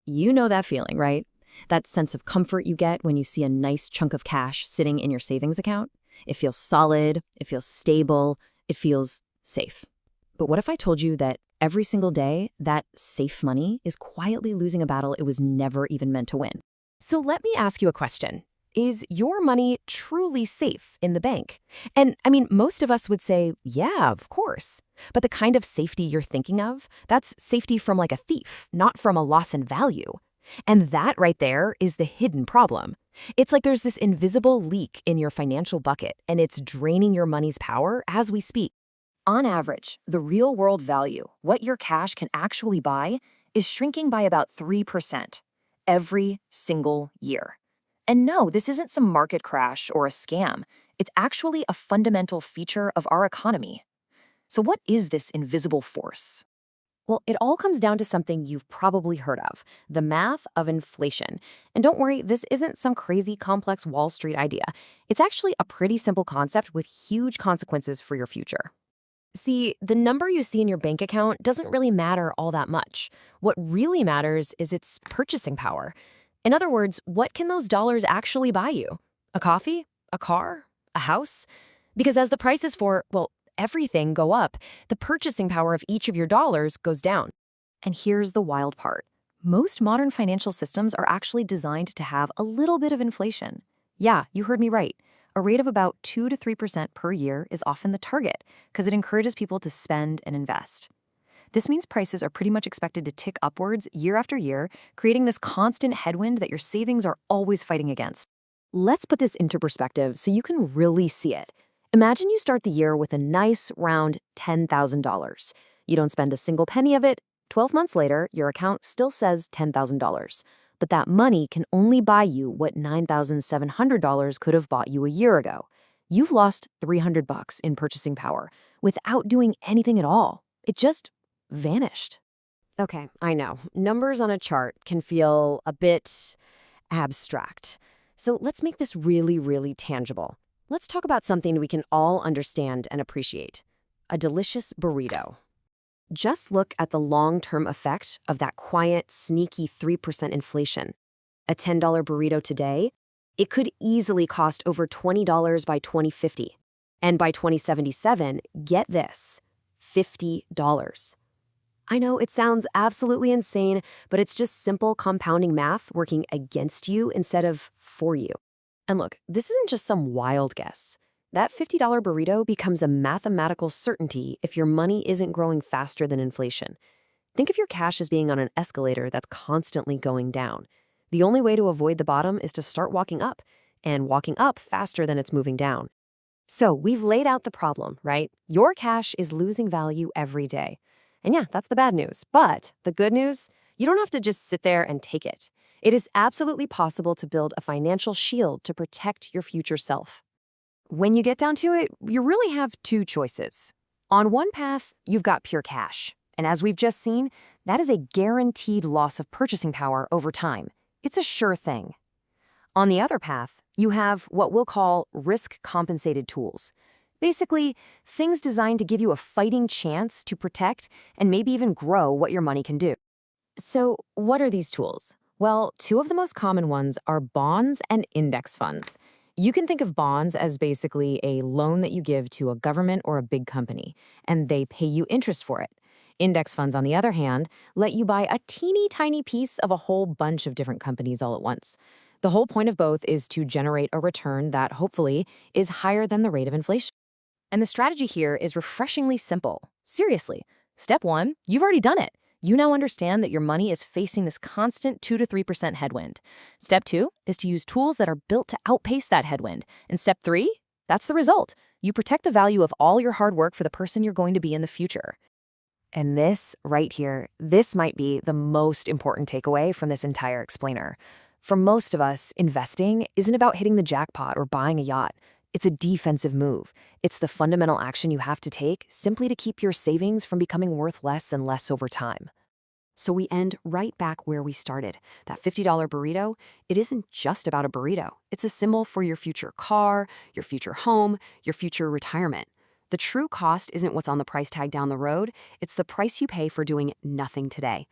You know that feeling, right? That sense of comfort you get when you see a nice chunk of cash sitting in your savings account. It feels solid, it feels stable, it feels safe. But what if I told you that every single day, that safe money is quietly losing a battle it was never even meant to win? So let me ask you a question. Is your money truly safe in the bank? And I mean, most of us would say, yeah, of course. But the kind of safety you're thinking of, that's safety from like a thief, not from a loss in value. And that right there is the hidden problem. It's like there's this invisible leak in your financial bucket, and it's draining your money's power as we speak. On average, the real-world value, what your cash can actually buy, is shrinking by about 3% every single year. And no, this isn't some market crash or a scam. It's actually a fundamental feature of our economy. So what is this invisible force? Well, it all comes down to something you've probably heard of, the math of inflation. And don't worry, this isn't some crazy complex Wall Street idea. It's actually a pretty simple concept with huge consequences for your future. See, the number you see in your bank account doesn't really matter all that much. What really matters is its purchasing power. In other words, what can those dollars actually buy you? A coffee? A car? A house? Because as the prices for, well, everything go up, the purchasing power of each of your dollars goes down. And here's the wild part. Most modern financial systems are actually designed to have a little bit of inflation. Yeah, you heard me right. A rate of about 2 to 3% per year is often the target because it encourages people to spend and invest. This means prices are pretty much expected to tick upwards year after year, creating this constant headwind that your savings are always fighting against. Let's put this into perspective so you can really see it. Imagine you start the year with a nice, round $10,000. You don't spend a single penny of it. 12 months later, your account still says $10,000. But that money can only buy you what $9,700 could have bought you a year ago. You've lost $300 in purchasing power without doing anything at all. It just vanished. Okay, I know. Numbers on a chart can feel a bit abstract. So let's make this really, really tangible. Let's talk about something we can all understand and appreciate. A delicious burrito. Just look at the long-term effect of that quiet, sneaky 3% inflation. A $10 burrito today, it could easily cost over $20 by 2050. And by 2077, get this, $50. I know it sounds absolutely insane, but it's just simple compounding math working against you instead of for you. And look, this isn't just some wild guess. That $50 burrito becomes a mathematical certainty if your money isn't growing faster than inflation. Think of your cash as being on an escalator that's constantly going down. The only way to avoid the bottom is to start walking up, and walking up faster than it's moving down. So we've laid out the problem, right? Your cash is losing value every day. And yeah, that's the bad news. But the good news, you don't have to just sit there and take it. It is absolutely possible to build a financial shield to protect your future self. When you get down to it, you really have two choices. On one path, you've got pure cash. And as we've just seen, that is a guaranteed loss of purchasing power over time. It's a sure thing. On the other path, you have what we'll call risk-compensated tools. Basically, things designed to give you a fighting chance to protect and maybe even grow what your money can do. So what are these tools? Well, two of the most common ones are bonds and index funds. You can think of bonds as basically a loan that you give to a government or a big company, and they pay you interest for it. Index funds, on the other hand, let you buy a teeny tiny piece of a whole bunch of different companies all at once. The whole point of both is to generate a return that, hopefully, is higher than the rate of inflation. And the strategy here is refreshingly simple. Seriously, step one, you've already done it. You now understand that your money is facing this constant 2 to 3% headwind. Step two is to use tools that are built to outpace that headwind. And step three, that's the result. You protect the value of all your hard work for the person you're going to be in the future. And this right here, this might be the most important takeaway from this entire explainer. For most of us, investing isn't about hitting the jackpot or buying a yacht. It's a defensive move. It's the fundamental action you have to take simply to keep your savings from becoming worth less and less over time. So we end right back where we started. That $50 burrito, it isn't just about a burrito. It's a symbol for your future car, your future home, your future retirement. The true cost isn't what's on the price tag down the road. It's the price you pay for doing nothing today.